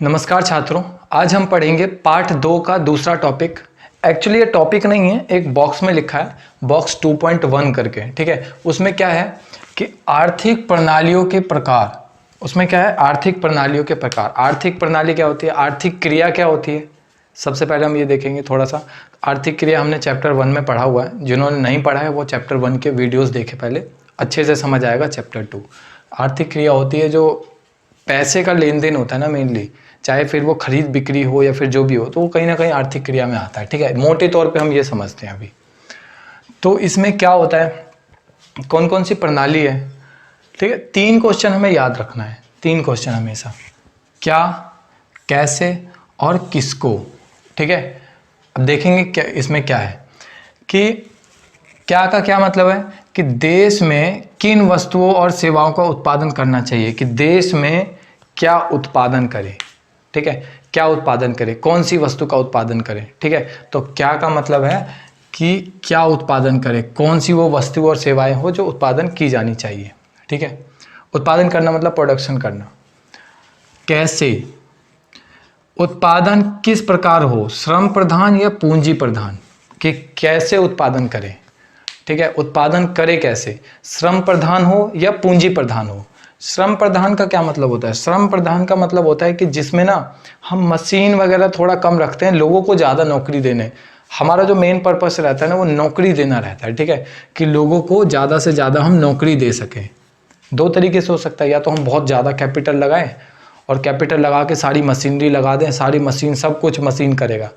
नमस्कार छात्रों, आज हम पढ़ेंगे पार्ट 2 का दूसरा टॉपिक। एक्चुअली ये टॉपिक नहीं है, एक बॉक्स में लिखा है बॉक्स 2.1 करके, ठीक है। उसमें क्या है कि आर्थिक प्रणालियों के प्रकार। उसमें क्या है, आर्थिक प्रणालियों के प्रकार। आर्थिक प्रणाली क्या होती है, आर्थिक क्रिया क्या होती है, सबसे पहले हम ये देखेंगे थोड़ा सा। आर्थिक क्रिया हमने चैप्टर 1 में पढ़ा हुआ है, जिन्होंने नहीं पढ़ा है वो चैप्टर 1 के वीडियोज़ देखे पहले, अच्छे से समझ आएगा चैप्टर 2। आर्थिक क्रिया होती है जो पैसे का लेन देन होता है ना, मेनली, चाहे फिर वो खरीद बिक्री हो या फिर जो भी हो, तो वो कहीं ना कहीं आर्थिक क्रिया में आता है, ठीक है। मोटे तौर पे हम ये समझते हैं अभी। तो इसमें क्या होता है, कौन कौन सी प्रणाली है, ठीक है। 3 क्वेश्चन हमें याद रखना है, 3 क्वेश्चन हमेशा, क्या, कैसे और किसको, ठीक है। अब देखेंगे क्या इसमें क्या है कि क्या का क्या मतलब है कि देश में किन वस्तुओं और सेवाओं का उत्पादन करना चाहिए, कि देश में क्या उत्पादन करें, ठीक है। क्या उत्पादन करें, कौन सी वस्तु का उत्पादन करें, ठीक है। तो क्या का मतलब है कि क्या उत्पादन करें, कौन सी वो वस्तु और सेवाएं हो जो उत्पादन की जानी चाहिए, ठीक है। उत्पादन करना मतलब प्रोडक्शन करना। कैसे, उत्पादन किस प्रकार हो, श्रम प्रधान या पूंजी प्रधान, कि कैसे उत्पादन करें, ठीक है। उत्पादन करे कैसे, श्रम प्रधान हो या पूंजी प्रधान हो। श्रम प्रधान का क्या मतलब होता है, श्रम प्रधान का मतलब होता है कि जिसमें ना हम मशीन वगैरह थोड़ा कम रखते हैं, लोगों को ज़्यादा नौकरी देने। हमारा जो मेन पर्पस रहता है ना वो नौकरी देना रहता है, ठीक है, कि लोगों को ज़्यादा से ज़्यादा हम नौकरी दे सकें। 2 तरीके से हो सकता है, या तो हम बहुत ज़्यादा कैपिटल लगाएं और कैपिटल लगा के सारी मशीनरी लगा दें, सारी मशीन सब कुछ मशीन करेगा,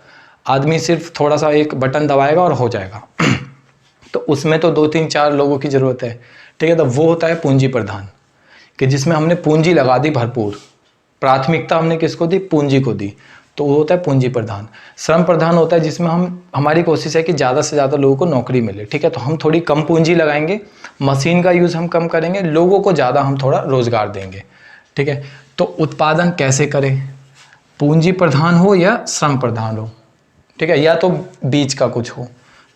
आदमी सिर्फ थोड़ा सा एक बटन दबाएगा और हो जाएगा तो उसमें तो 2-3-4 लोगों की ज़रूरत है, ठीक है। तो वो होता है पूंजी प्रधान, कि जिसमें हमने पूंजी लगा दी भरपूर, प्राथमिकता हमने किसको दी, पूंजी को दी, तो वो होता है पूंजी प्रधान। श्रम प्रधान होता है जिसमें हमारी कोशिश है कि ज़्यादा से ज़्यादा लोगों को नौकरी मिले, ठीक है। तो हम थोड़ी कम पूंजी लगाएंगे, मशीन का यूज़ हम कम करेंगे, लोगों को ज़्यादा हम थोड़ा रोज़गार देंगे, ठीक है। तो उत्पादन कैसे करें, पूंजी प्रधान हो या श्रम प्रधान हो, ठीक है, या तो बीच का कुछ हो,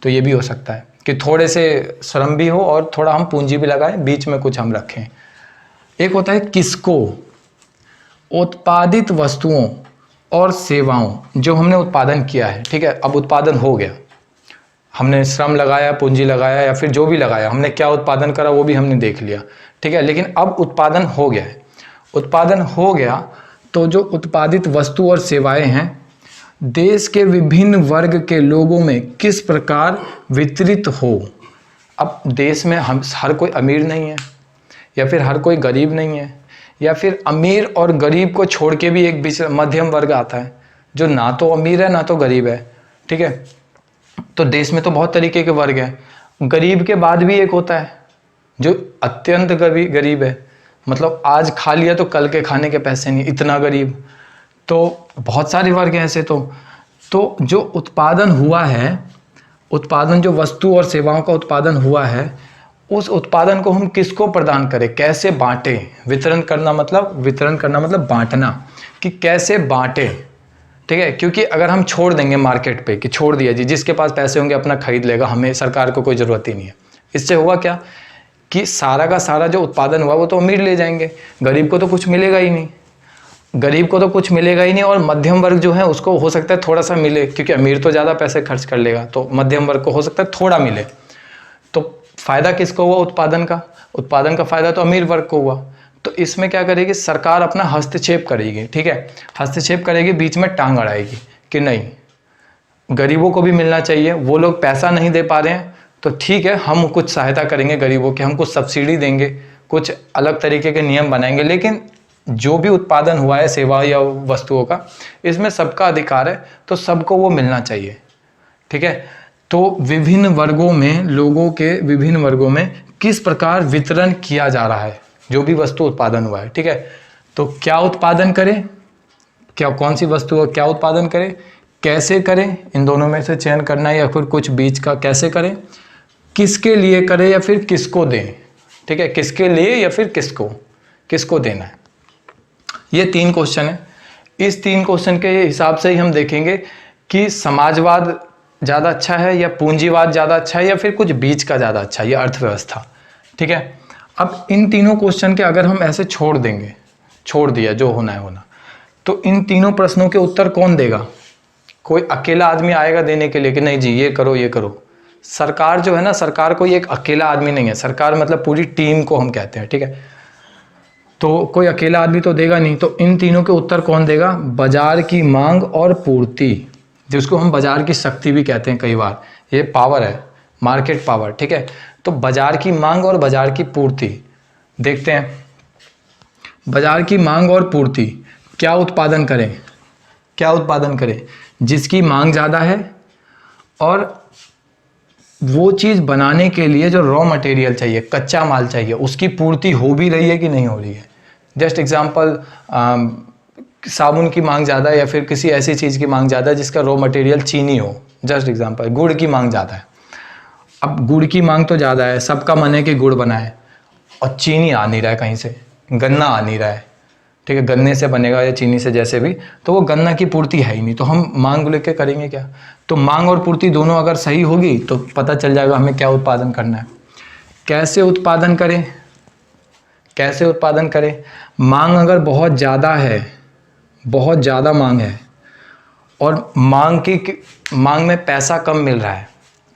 तो ये भी हो सकता है कि थोड़े से श्रम भी हो और थोड़ा हम पूंजी भी लगाएं, बीच में कुछ हम रखें। एक होता है किसको, उत्पादित वस्तुओं और सेवाओं जो हमने उत्पादन किया है, ठीक है। अब उत्पादन हो गया, हमने श्रम लगाया, पूंजी लगाया या फिर जो भी लगाया, हमने क्या उत्पादन करा वो भी हमने देख लिया, ठीक है। लेकिन अब उत्पादन हो गया है, उत्पादन हो गया तो जो उत्पादित वस्तु और सेवाएं हैं देश के विभिन्न वर्ग के लोगों में किस प्रकार वितरित हो। अब देश में हम हर कोई अमीर नहीं है या फिर हर कोई गरीब नहीं है, या फिर अमीर और गरीब को छोड़ के भी एक बीच मध्यम वर्ग आता है जो ना तो अमीर है ना तो गरीब है, ठीक है। तो देश में तो बहुत तरीके के वर्ग हैं, गरीब के बाद भी एक होता है जो अत्यंत गरीब है, मतलब आज खा लिया तो कल के खाने के पैसे नहीं, इतना गरीब। तो बहुत सारे वर्ग हैं ऐसे। तो जो उत्पादन हुआ है, उत्पादन जो वस्तु और सेवाओं का उत्पादन हुआ है, उस उत्पादन को हम किसको प्रदान करें, कैसे बांटें। वितरण करना मतलब बांटना, कि कैसे बांटें, ठीक है। क्योंकि अगर हम छोड़ देंगे मार्केट पे कि छोड़ दिया जी, जिसके पास पैसे होंगे अपना खरीद लेगा, हमें सरकार को कोई ज़रूरत ही नहीं है, इससे हुआ क्या कि सारा का सारा जो उत्पादन हुआ वो तो अमीर ले जाएंगे, गरीब को तो कुछ मिलेगा ही नहीं, गरीब को तो कुछ मिलेगा ही नहीं। और मध्यम वर्ग जो है उसको हो सकता है थोड़ा सा मिले, क्योंकि अमीर तो ज़्यादा पैसे खर्च कर लेगा, तो मध्यम वर्ग को हो सकता है थोड़ा मिले। तो फायदा किसको हुआ, उत्पादन का। उत्पादन का फायदा तो अमीर वर्ग को हुआ। तो इसमें क्या करेगी सरकार, अपना हस्तक्षेप करेगी, ठीक है। हस्तक्षेप करेगी, बीच में टांग अड़ाएगी कि नहीं, गरीबों को भी मिलना चाहिए, वो लोग पैसा नहीं दे पा रहे हैं तो ठीक है, हम कुछ सहायता करेंगे गरीबों की, हम कुछ सब्सिडी देंगे, कुछ अलग तरीके के नियम बनाएंगे, लेकिन जो भी उत्पादन हुआ है सेवा या वस्तुओं का, इसमें सबका अधिकार है, तो सबको वो मिलना चाहिए, ठीक है। तो विभिन्न वर्गों में, लोगों के विभिन्न वर्गों में किस प्रकार वितरण किया जा रहा है जो भी वस्तु उत्पादन हुआ है, ठीक है। तो क्या उत्पादन करें, क्या कौन सी वस्तु है, क्या उत्पादन करें, कैसे करें, इन दोनों में से चयन करना है, या फिर कुछ बीच का, कैसे करें, किसके लिए करें या फिर किसको दें, ठीक है, किसके लिए या फिर किसको देना है। ये 3 क्वेश्चन है। इस 3 क्वेश्चन के हिसाब से ही हम देखेंगे कि समाजवाद ज़्यादा अच्छा है या पूंजीवाद ज़्यादा अच्छा है या फिर कुछ बीच का ज़्यादा अच्छा है, या अर्थव्यवस्था, ठीक है। अब इन तीनों क्वेश्चन के अगर हम ऐसे छोड़ दिया जो होना है होना, तो इन तीनों प्रश्नों के उत्तर कौन देगा? कोई अकेला आदमी आएगा देने के लिए कि नहीं जी ये करो ये करो? सरकार जो है ना, सरकार कोई एक अकेला आदमी नहीं है, सरकार मतलब पूरी टीम को हम कहते हैं, ठीक है। तो कोई अकेला आदमी तो देगा नहीं। तो इन तीनों के उत्तर कौन देगा? बाजार की मांग और पूर्ति, जिसको हम बाजार की शक्ति भी कहते हैं कई बार, ये पावर है, मार्केट पावर, ठीक है। तो बाजार की मांग और बाजार की पूर्ति देखते हैं। बाजार की मांग और पूर्ति, क्या उत्पादन करें, क्या उत्पादन करें? जिसकी मांग ज़्यादा है और वो चीज़ बनाने के लिए जो रॉ मटेरियल चाहिए, कच्चा माल चाहिए, उसकी पूर्ति हो भी रही है कि नहीं हो रही है। जस्ट एग्जांपल, साबुन की मांग ज़्यादा है या फिर किसी ऐसी चीज़ की मांग ज़्यादा है जिसका रॉ मटेरियल चीनी हो। जस्ट एग्जांपल, गुड़ की मांग ज़्यादा है। अब गुड़ की मांग तो ज़्यादा है, सबका मन है कि गुड़ बनाए, और चीनी आ नहीं रहा है कहीं से, गन्ना आ नहीं रहा है, ठीक है। गन्ने से बनेगा या चीनी से, जैसे भी, तो वो गन्ना की पूर्ति है ही नहीं, तो हम मांग लेके करेंगे क्या? तो मांग और पूर्ति दोनों अगर सही होगी तो पता चल जाएगा हमें क्या उत्पादन करना है। कैसे उत्पादन करें, कैसे उत्पादन करें? मांग अगर बहुत ज़्यादा है, बहुत ज़्यादा मांग है, और मांग में पैसा कम मिल रहा है,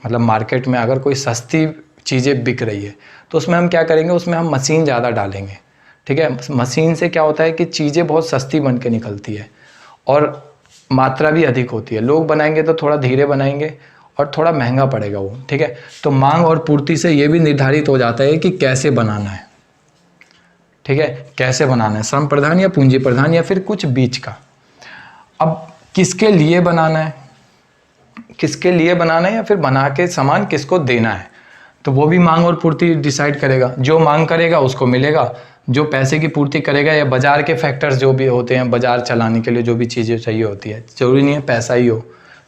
मतलब मार्केट में अगर कोई सस्ती चीज़ें बिक रही है, तो उसमें हम क्या करेंगे? उसमें हम मशीन ज़्यादा डालेंगे, ठीक है। मशीन से क्या होता है कि चीज़ें बहुत सस्ती बन के निकलती है और मात्रा भी अधिक होती है। लोग बनाएंगे तो थोड़ा धीरे बनाएंगे और थोड़ा महंगा पड़ेगा वो, ठीक है। तो मांग और पूर्ति से ये भी निर्धारित हो जाता है कि कैसे बनाना है, ठीक है, कैसे बनाना है, श्रम प्रधान या पूंजी प्रधान या फिर कुछ बीच का। अब किसके लिए बनाना है, किसके लिए बनाना है, या फिर बना के सामान किसको देना है, तो वो भी मांग और पूर्ति डिसाइड करेगा। जो मांग करेगा उसको मिलेगा, जो पैसे की पूर्ति करेगा, या बाजार के फैक्टर्स जो भी होते हैं बाजार चलाने के लिए जो भी चीज़ें चाहिए होती है, जरूरी नहीं है पैसा ही हो,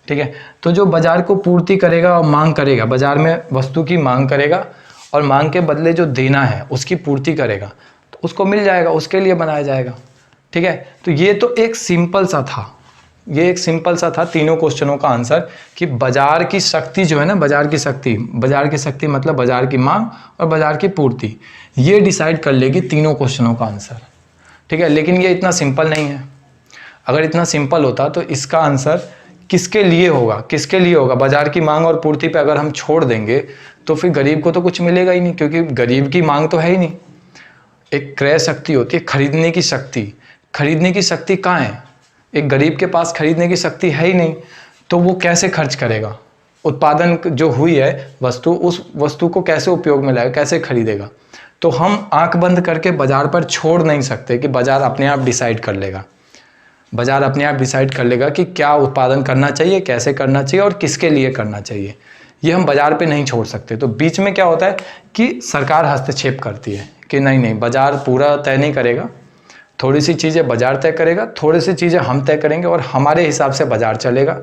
ठीक है। तो जो बाजार को पूर्ति करेगा और मांग करेगा, बाजार में वस्तु की मांग करेगा और मांग के बदले जो देना है उसकी पूर्ति करेगा, तो उसको मिल जाएगा, उसके लिए बनाया जाएगा, ठीक है। तो ये तो एक सिंपल सा था, ये एक सिंपल सा था तीनों क्वेश्चनों का आंसर, कि बाजार की शक्ति जो है ना, बाजार की शक्ति मतलब बाजार की मांग और बाजार की पूर्ति, ये डिसाइड कर लेगी तीनों क्वेश्चनों का आंसर, ठीक है। लेकिन ये इतना सिंपल नहीं है। अगर इतना सिंपल होता तो इसका आंसर किसके लिए होगा, किसके लिए होगा? बाजार की मांग और पूर्ति पे अगर हम छोड़ देंगे तो फिर गरीब को तो कुछ मिलेगा ही नहीं, क्योंकि गरीब की मांग तो है ही नहीं। एक क्रय शक्ति होती है, खरीदने की शक्ति, खरीदने की शक्ति कहाँ है? एक गरीब के पास खरीदने की शक्ति है ही नहीं, तो वो कैसे खर्च करेगा? उत्पादन जो हुई है वस्तु, उस वस्तु को कैसे उपयोग में लाएगा, कैसे खरीदेगा? तो हम आंख बंद करके बाजार पर छोड़ नहीं सकते कि बाजार अपने आप डिसाइड कर लेगा, बाजार अपने आप डिसाइड कर लेगा कि क्या उत्पादन करना चाहिए, कैसे करना चाहिए और किसके लिए करना चाहिए। ये हम बाजार पे नहीं छोड़ सकते। तो बीच में क्या होता है कि सरकार हस्तक्षेप करती है कि नहीं नहीं, बाजार पूरा तय नहीं करेगा, थोड़ी सी चीज़ें बाजार तय करेगा, थोड़ी सी चीज़ें हम तय करेंगे और हमारे हिसाब से बाजार चलेगा,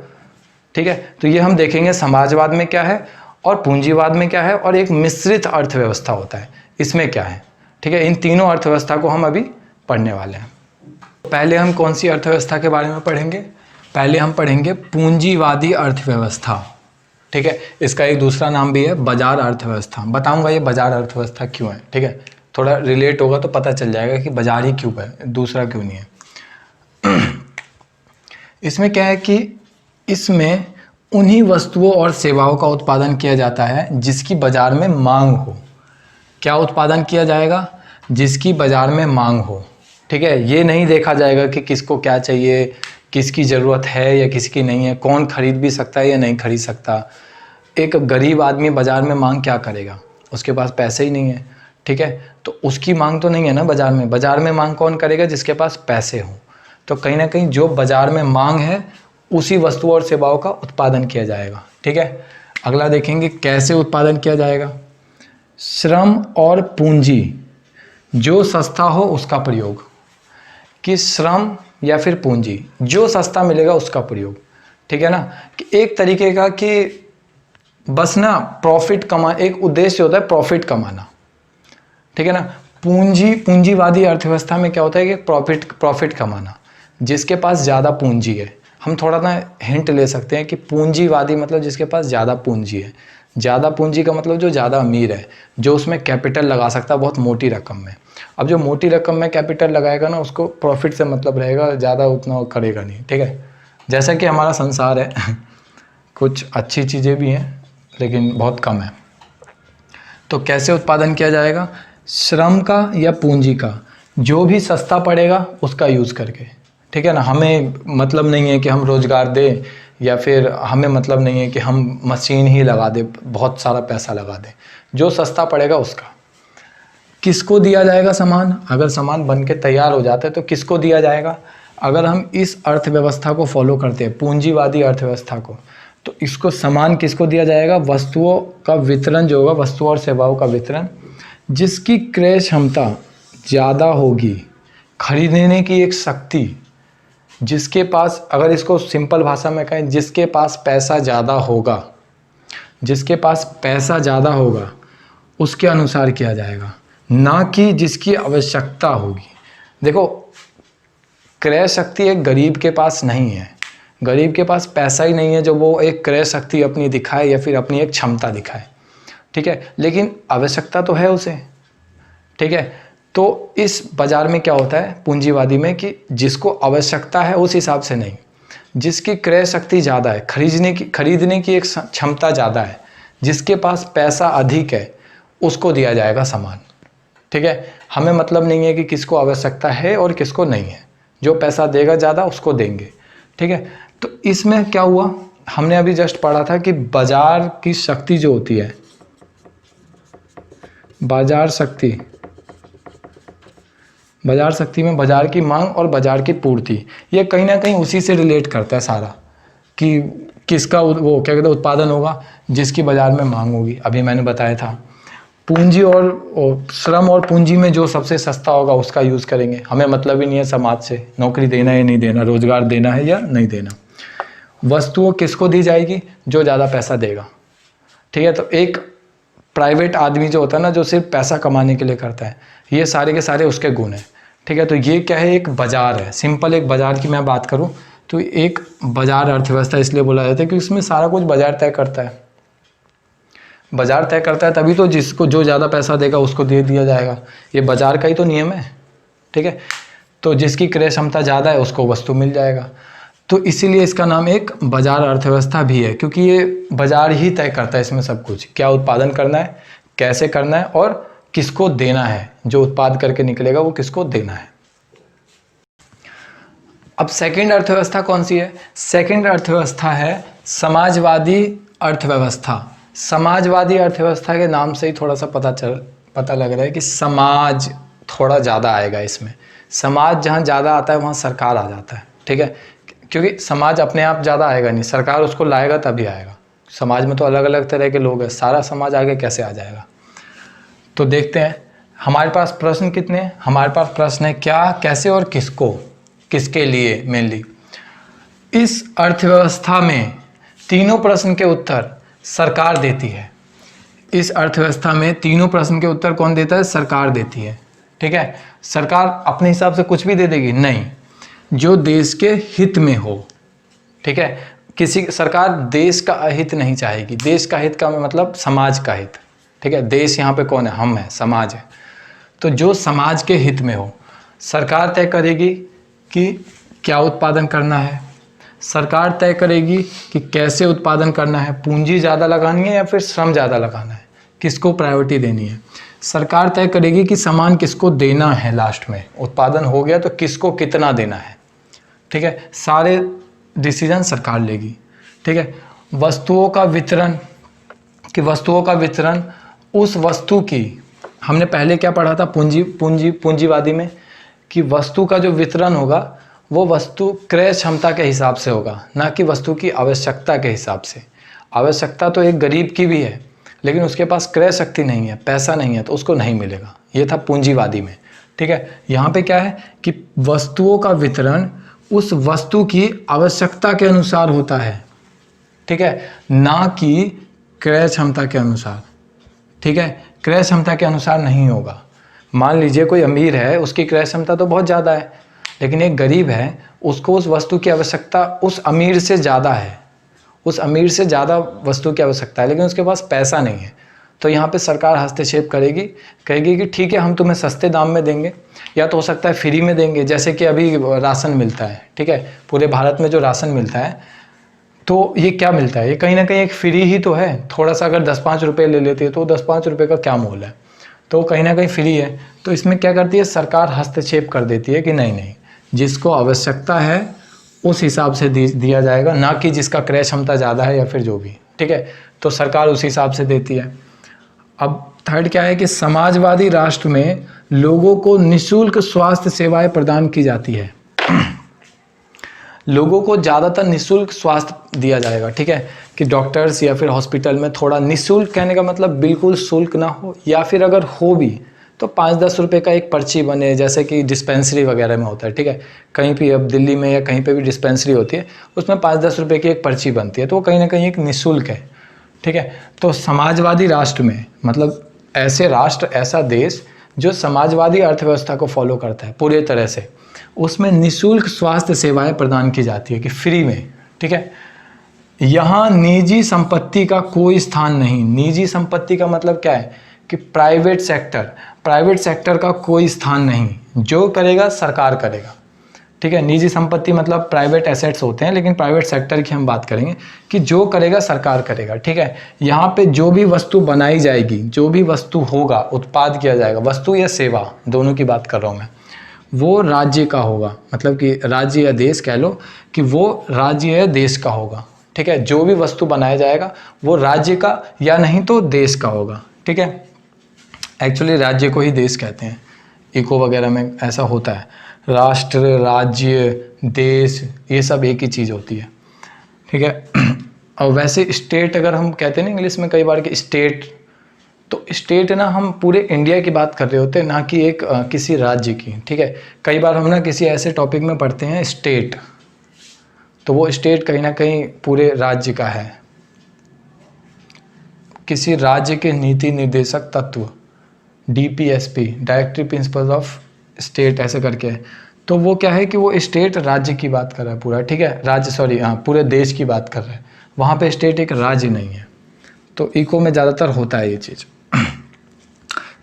ठीक है। तो ये हम देखेंगे समाजवाद में क्या है और पूंजीवाद में क्या है, और एक मिश्रित अर्थव्यवस्था होता है, इसमें क्या है, ठीक है। इन तीनों अर्थव्यवस्था को हम अभी पढ़ने वाले हैं। पहले हम कौन सी अर्थव्यवस्था के बारे में पढ़ेंगे? पहले हम पढ़ेंगे पूंजीवादी अर्थव्यवस्था, ठीक है। इसका एक दूसरा नाम भी है बाजार अर्थव्यवस्था। बताऊंगा ये बाजार अर्थव्यवस्था क्यों है, ठीक है। थोड़ा रिलेट होगा तो पता चल जाएगा कि बाजार ही क्यों है, दूसरा क्यों नहीं है। इसमें क्या है कि इसमें उन्हीं वस्तुओं और सेवाओं का उत्पादन किया जाता है जिसकी बाजार में मांग हो। क्या उत्पादन किया जाएगा? जिसकी बाजार में मांग हो, ठीक है। ये नहीं देखा जाएगा कि किसको क्या चाहिए, किसकी ज़रूरत है या किसकी नहीं है, कौन खरीद भी सकता है या नहीं खरीद सकता। एक गरीब आदमी बाजार में मांग क्या करेगा? उसके पास पैसे ही नहीं है, ठीक है। तो उसकी मांग तो नहीं है ना बाजार में। बाजार में मांग कौन करेगा? जिसके पास पैसे हो। तो कहीं ना कहीं जो बाजार में मांग है उसी वस्तुओं और सेवाओं का उत्पादन किया जाएगा, ठीक है। अगला देखेंगे कैसे उत्पादन किया जाएगा। श्रम और पूंजी, जो सस्ता हो उसका प्रयोग, कि श्रम या फिर पूंजी जो सस्ता मिलेगा उसका प्रयोग, ठीक है ना। कि एक तरीके का कि बस ना प्रॉफिट कमा, एक उद्देश्य होता है प्रॉफिट कमाना, ठीक है ना। पूंजीवादी अर्थव्यवस्था में क्या होता है कि प्रॉफिट कमाना, जिसके पास ज़्यादा पूंजी है। हम थोड़ा ना हिंट ले सकते हैं कि पूंजीवादी मतलब जिसके पास ज़्यादा पूंजी है, ज़्यादा पूंजी का मतलब जो ज़्यादा अमीर है, जो उसमें कैपिटल लगा सकता है बहुत मोटी रकम में। अब जो मोटी रकम में कैपिटल लगाएगा ना, उसको प्रॉफिट से मतलब रहेगा, ज़्यादा उतना करेगा नहीं, ठीक है। जैसा कि हमारा संसार है कुछ अच्छी चीज़ें भी हैं लेकिन बहुत कम है। तो कैसे उत्पादन किया जाएगा? श्रम का या पूंजी का, जो भी सस्ता पड़ेगा उसका यूज़ करके, ठीक है ना। हमें मतलब नहीं है कि हम रोज़गार दें, या फिर हमें मतलब नहीं है कि हम मशीन ही लगा दें, बहुत सारा पैसा लगा दें। जो सस्ता पड़ेगा उसका। किसको दिया जाएगा सामान? अगर सामान बन के तैयार हो जाता है तो किसको दिया जाएगा? अगर हम इस अर्थव्यवस्था को फॉलो करते हैं, पूंजीवादी अर्थव्यवस्था को, तो इसको सामान किसको दिया जाएगा? वस्तुओं का वितरण जो होगा, वस्तुओं और सेवाओं का वितरण, जिसकी क्रय क्षमता ज़्यादा होगी, खरीदने की एक शक्ति, जिसके पास, अगर इसको सिंपल भाषा में कहें, जिसके पास पैसा ज़्यादा होगा, जिसके पास पैसा ज़्यादा होगा उसके अनुसार किया जाएगा, ना कि जिसकी आवश्यकता होगी। देखो, क्रय शक्ति एक गरीब के पास नहीं है, गरीब के पास पैसा ही नहीं है जो वो एक क्रय शक्ति अपनी दिखाए या फिर अपनी एक क्षमता दिखाए, ठीक है, लेकिन आवश्यकता तो है उसे, ठीक है। तो इस बाज़ार में क्या होता है पूंजीवादी में, कि जिसको आवश्यकता है उस हिसाब से नहीं, जिसकी क्रय शक्ति ज़्यादा है, खरीदने की एक क्षमता ज़्यादा है, जिसके पास पैसा अधिक है, उसको दिया जाएगा सामान, ठीक है। हमें मतलब नहीं है कि किसको आवश्यकता है और किसको नहीं है, जो पैसा देगा ज़्यादा उसको देंगे, ठीक है। तो इसमें क्या हुआ, हमने अभी जस्ट पढ़ा था कि बाजार की शक्ति जो होती है, बाजार शक्ति में बाजार की मांग और बाजार की पूर्ति, ये कहीं ना कहीं उसी से रिलेट करता है सारा, कि किसका वो क्या कहते हैं उत्पादन होगा, जिसकी बाजार में मांग होगी। अभी मैंने बताया था पूंजी और श्रम और पूंजी में जो सबसे सस्ता होगा उसका यूज़ करेंगे। हमें मतलब ही नहीं है समाज से नौकरी देना है या नहीं देना, रोजगार देना है या नहीं देना। वस्तुओं किसको दी जाएगी? जो ज़्यादा पैसा देगा, ठीक है। तो एक प्राइवेट आदमी जो होता है ना, जो सिर्फ पैसा कमाने के लिए करता है, ये सारे के सारे उसके गुण हैं, ठीक है। तो ये क्या है, एक बाजार है, सिंपल एक बाजार की मैं बात करूं तो एक बाजार अर्थव्यवस्था इसलिए बोला जाता है कि इसमें सारा कुछ बाजार तय करता है। बाजार तय करता है तभी तो जिसको जो ज़्यादा पैसा देगा उसको दे दिया जाएगा, ये बाजार का ही तो नियम है, ठीक है। तो जिसकी क्रय क्षमता ज़्यादा है उसको वस्तु मिल जाएगा। तो इसीलिए इसका नाम एक बाजार अर्थव्यवस्था भी है, क्योंकि ये बाजार ही तय करता है इसमें सब कुछ, क्या उत्पादन करना है, कैसे करना है और किसको देना है, जो उत्पाद करके निकलेगा वो किसको देना है। अब सेकंड अर्थव्यवस्था कौन सी है? सेकंड अर्थव्यवस्था है समाजवादी अर्थव्यवस्था। समाजवादी अर्थव्यवस्था के नाम से ही थोड़ा सा पता लग रहा है कि समाज थोड़ा ज़्यादा आएगा इसमें। समाज जहाँ ज़्यादा आता है वहाँ सरकार आ जाता है, ठीक है, क्योंकि समाज अपने आप ज़्यादा आएगा नहीं, सरकार उसको लाएगा तभी आएगा। समाज में तो अलग अलग तरह के लोग हैं, सारा समाज आगे कैसे आ जाएगा। तो देखते हैं हमारे पास प्रश्न कितने हैं। हमारे पास प्रश्न है क्या, कैसे और किसको, किसके लिए मेनली। इस अर्थव्यवस्था में तीनों प्रश्न के उत्तर सरकार देती है। इस अर्थव्यवस्था में तीनों प्रश्न के उत्तर कौन देता है? सरकार देती है, ठीक है। सरकार अपने हिसाब से कुछ भी दे देगी? नहीं, जो देश के हित में हो, ठीक है। किसी सरकार देश का अहित नहीं चाहेगी। देश का हित का मतलब समाज का हित, ठीक है। देश यहाँ पे कौन है? हम है, समाज है। तो जो समाज के हित में हो सरकार तय करेगी कि क्या उत्पादन करना है, सरकार तय करेगी कि कैसे उत्पादन करना है, पूंजी ज़्यादा लगानी है या फिर श्रम ज़्यादा लगाना है, किसको प्रायोरिटी देनी है। सरकार तय करेगी कि सामान किसको देना है, लास्ट में उत्पादन हो गया तो किसको कितना देना है, ठीक है। सारे डिसीजन सरकार लेगी, ठीक है। वस्तुओं का वितरण, कि वस्तुओं का वितरण उस वस्तु की, हमने पहले क्या पढ़ा था पूंजीवादी में, कि वस्तु का जो वितरण होगा वो वस्तु क्रय क्षमता के हिसाब से होगा, ना कि वस्तु की आवश्यकता के हिसाब से। आवश्यकता तो एक गरीब की भी है, लेकिन उसके पास क्रय शक्ति नहीं है, पैसा नहीं है, तो उसको नहीं मिलेगा। ये था पूंजीवादी में, ठीक है। यहाँ पे क्या है कि वस्तुओं का वितरण उस वस्तु की आवश्यकता के अनुसार होता है, ठीक है, ना कि क्रय क्षमता के अनुसार, ठीक है। क्रय क्षमता के अनुसार नहीं होगा। मान लीजिए कोई अमीर है, उसकी क्रय क्षमता तो बहुत ज़्यादा है, लेकिन एक गरीब है, उसको उस वस्तु की आवश्यकता उस अमीर से ज़्यादा है, उस अमीर से ज़्यादा वस्तु की आवश्यकता है लेकिन उसके पास पैसा नहीं है, तो यहाँ पे सरकार हस्तक्षेप करेगी, कहेगी कि ठीक है हम तुम्हें सस्ते दाम में देंगे, या तो हो सकता है फ्री में देंगे, जैसे कि अभी राशन मिलता है, ठीक है, पूरे भारत में जो राशन मिलता है तो ये क्या मिलता है, ये कहीं ना कहीं एक फ्री ही तो है। थोड़ा सा अगर 10-5 रुपये ले लेते हैं तो 10-5 रुपये का क्या मोल है, तो कहीं ना कहीं फ्री है। तो इसमें क्या करती है सरकार, हस्तक्षेप कर देती है कि नहीं नहीं, जिसको आवश्यकता है उस हिसाब से दिया जाएगा, ना कि जिसका क्रय क्षमता ज़्यादा है या फिर जो भी, ठीक है, तो सरकार उस हिसाब से देती है। अब थर्ड क्या है कि समाजवादी राष्ट्र में लोगों को निःशुल्क स्वास्थ्य सेवाएं प्रदान की जाती है। लोगों को ज़्यादातर निःशुल्क स्वास्थ्य दिया जाएगा, ठीक है, कि डॉक्टर्स या फिर हॉस्पिटल में थोड़ा निःशुल्क, कहने का मतलब बिल्कुल शुल्क ना हो, या फिर अगर हो भी तो 5-10 रुपये का एक पर्ची बने, जैसे कि डिस्पेंसरी वगैरह में होता है, ठीक है, कहीं भी अब दिल्ली में या कहीं पे भी डिस्पेंसरी होती है, उसमें 5-10 रुपये की एक पर्ची बनती है, तो वो कहीं ना कहीं एक निःशुल्क है, ठीक है। तो समाजवादी राष्ट्र में मतलब ऐसे राष्ट्र, ऐसा देश जो समाजवादी अर्थव्यवस्था को फॉलो करता है पूरे तरह से, उसमें निःशुल्क स्वास्थ्य सेवाएं प्रदान की जाती है कि फ्री में, ठीक है। यहाँ निजी संपत्ति का कोई स्थान नहीं। निजी संपत्ति का मतलब क्या है कि प्राइवेट सेक्टर का कोई स्थान नहीं, जो करेगा सरकार करेगा, ठीक है। निजी संपत्ति मतलब प्राइवेट एसेट्स होते हैं, लेकिन प्राइवेट सेक्टर की हम बात करेंगे कि जो करेगा सरकार करेगा, ठीक है। यहाँ पे जो भी वस्तु बनाई जाएगी, जो भी वस्तु होगा, उत्पाद किया जाएगा, वस्तु या सेवा दोनों की बात कर रहा हूँ मैं, वो राज्य का होगा, मतलब कि राज्य या देश कह लो कि वो राज्य या देश का होगा, ठीक है। जो भी वस्तु बनाया जाएगा वो राज्य का या नहीं तो देश का होगा, ठीक है। एक्चुअली राज्य को ही देश कहते हैं, इको वगैरह में ऐसा होता है, राष्ट्र, राज्य, देश, ये सब एक ही चीज़ होती है, ठीक है। और वैसे स्टेट अगर हम कहते हैं ना इंग्लिश में कई बार कि स्टेट, तो स्टेट ना हम पूरे इंडिया की बात कर रहे होते हैं, ना कि एक किसी राज्य की, ठीक है। कई बार हम ना किसी ऐसे टॉपिक में पढ़ते हैं स्टेट, तो वो स्टेट कहीं ना कहीं पूरे राज्य का है। किसी राज्य के नीति निर्देशक तत्व, DPSP, directive principles of state ऐसे करके है, तो वो क्या है कि वो स्टेट राज्य की बात कर रहा है पूरा, ठीक है, राज्य, सॉरी हाँ, पूरे देश की बात कर रहा है, वहाँ पे स्टेट एक राज्य नहीं है। तो इको में ज़्यादातर होता है ये चीज़।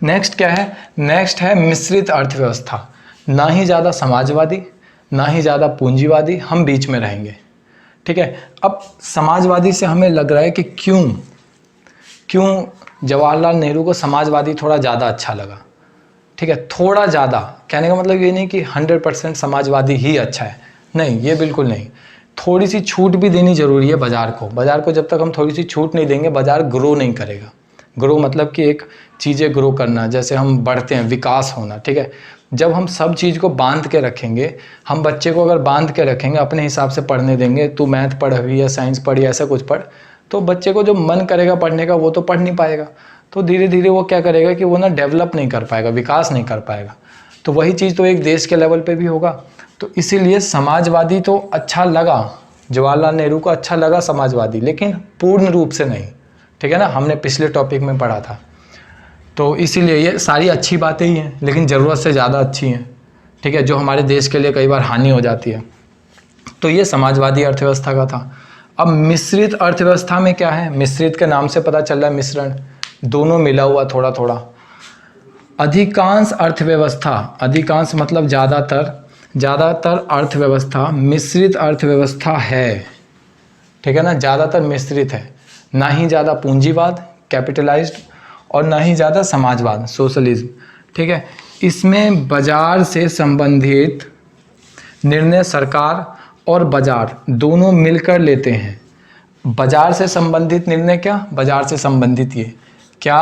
नेक्स्ट क्या है, नेक्स्ट है मिश्रित अर्थव्यवस्था। ना ही ज़्यादा समाजवादी, ना ही ज़्यादा पूंजीवादी, हम बीच में रहेंगे, ठीक है। अब समाजवादी से हमें लग रहा है कि क्यों जवाहरलाल नेहरू को समाजवादी थोड़ा ज़्यादा अच्छा लगा, ठीक है, थोड़ा ज़्यादा, कहने का मतलब ये नहीं कि 100% समाजवादी ही अच्छा है, नहीं, ये बिल्कुल नहीं। थोड़ी सी छूट भी देनी जरूरी है बाज़ार को जब तक हम थोड़ी सी छूट नहीं देंगे बाज़ार ग्रो नहीं करेगा। ग्रो मतलब कि एक चीज़ें ग्रो करना, जैसे हम बढ़ते हैं, विकास होना, ठीक है। जब हम सब चीज़ को बांध के रखेंगे, हम बच्चे को अगर बांध के रखेंगे, अपने हिसाब से पढ़ने देंगे, तू मैथ पढ़ अभी या साइंस पढ़ या ऐसा कुछ पढ़, तो बच्चे को जो मन करेगा पढ़ने का वो तो पढ़ नहीं पाएगा, तो धीरे धीरे वो क्या करेगा कि वो ना डेवलप नहीं कर पाएगा, विकास नहीं कर पाएगा। तो वही चीज़ तो एक देश के लेवल पे भी होगा। तो इसीलिए समाजवादी तो अच्छा लगा, जवाहरलाल नेहरू को अच्छा लगा समाजवादी, लेकिन पूर्ण रूप से नहीं, ठीक है ना, हमने पिछले टॉपिक में पढ़ा था। तो इसीलिए ये सारी अच्छी बातें ही हैं, लेकिन ज़रूरत से ज़्यादा अच्छी हैं, ठीक है, जो हमारे देश के लिए कई बार हानि हो जाती है। तो ये समाजवादी अर्थव्यवस्था का था। अब मिश्रित अर्थव्यवस्था में क्या है, मिश्रित के नाम से पता चल रहा है मिश्रण, दोनों मिला हुआ थोड़ा थोड़ा। अधिकांश अर्थव्यवस्था, अधिकांश मतलब ज़्यादातर अर्थव्यवस्था मिश्रित अर्थव्यवस्था है, ठीक है ना, ज़्यादातर मिश्रित है। ना ही ज़्यादा पूंजीवाद, कैपिटलाइज्ड, और ना ही ज़्यादा समाजवाद, सोशलिज्म, ठीक है। इसमें बाजार से संबंधित निर्णय सरकार और बाजार दोनों मिलकर लेते हैं। बाजार से संबंधित निर्णय क्या, बाजार से संबंधित ये क्या,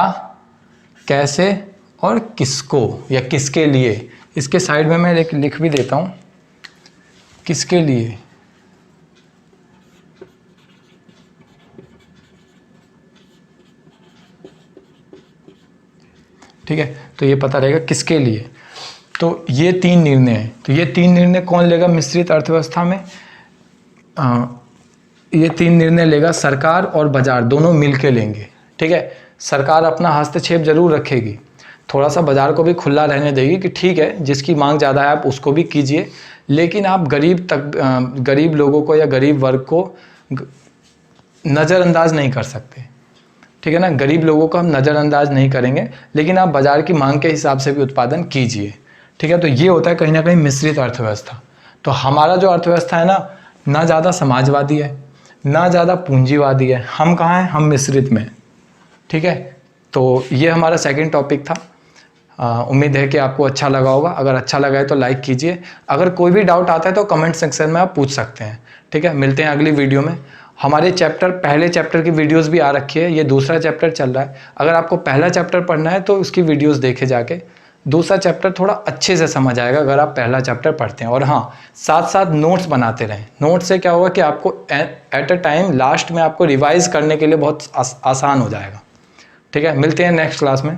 कैसे और किसको या किसके लिए। इसके साइड में मैं लिख भी देता हूँ, किसके लिए, ठीक है, तो ये पता रहेगा किसके लिए। तो ये 3 निर्णय हैं, तो ये 3 निर्णय कौन लेगा मिश्रित अर्थव्यवस्था में, ये 3 निर्णय लेगा सरकार और बाजार दोनों मिलके लेंगे, ठीक है। सरकार अपना हस्तक्षेप जरूर रखेगी, थोड़ा सा बाजार को भी खुला रहने देगी कि ठीक है जिसकी मांग ज़्यादा है आप उसको भी कीजिए, लेकिन आप गरीब लोगों को या गरीब वर्ग को नज़रअंदाज नहीं कर सकते, ठीक है ना। गरीब लोगों को हम नज़रअंदाज नहीं करेंगे, लेकिन आप बाज़ार की मांग के हिसाब से भी उत्पादन कीजिए, ठीक है। तो ये होता है कहीं ना कहीं मिश्रित अर्थव्यवस्था। तो हमारा जो अर्थव्यवस्था है ना ज़्यादा समाजवादी है, ना ज़्यादा पूंजीवादी है, हम कहाँ हैं, हम मिश्रित में, ठीक है। तो ये हमारा सेकंड टॉपिक था। उम्मीद है कि आपको अच्छा लगा होगा। अगर अच्छा लगा है तो लाइक कीजिए। अगर कोई भी डाउट आता है तो कमेंट सेक्शन में आप पूछ सकते हैं, ठीक है। मिलते हैं अगली वीडियो में। हमारे पहले चैप्टर की वीडियोस भी आ रखी है, ये दूसरा चैप्टर चल रहा है। अगर आपको पहला चैप्टर पढ़ना है तो उसकी वीडियोस देखे जाके, दूसरा चैप्टर थोड़ा अच्छे से समझ आएगा अगर आप पहला चैप्टर पढ़ते हैं। और हाँ, साथ साथ नोट्स बनाते रहें। नोट्स से क्या होगा कि आपको एट अ टाइम लास्ट में आपको रिवाइज करने के लिए बहुत आसान हो जाएगा, ठीक है। मिलते हैं नेक्स्ट क्लास में।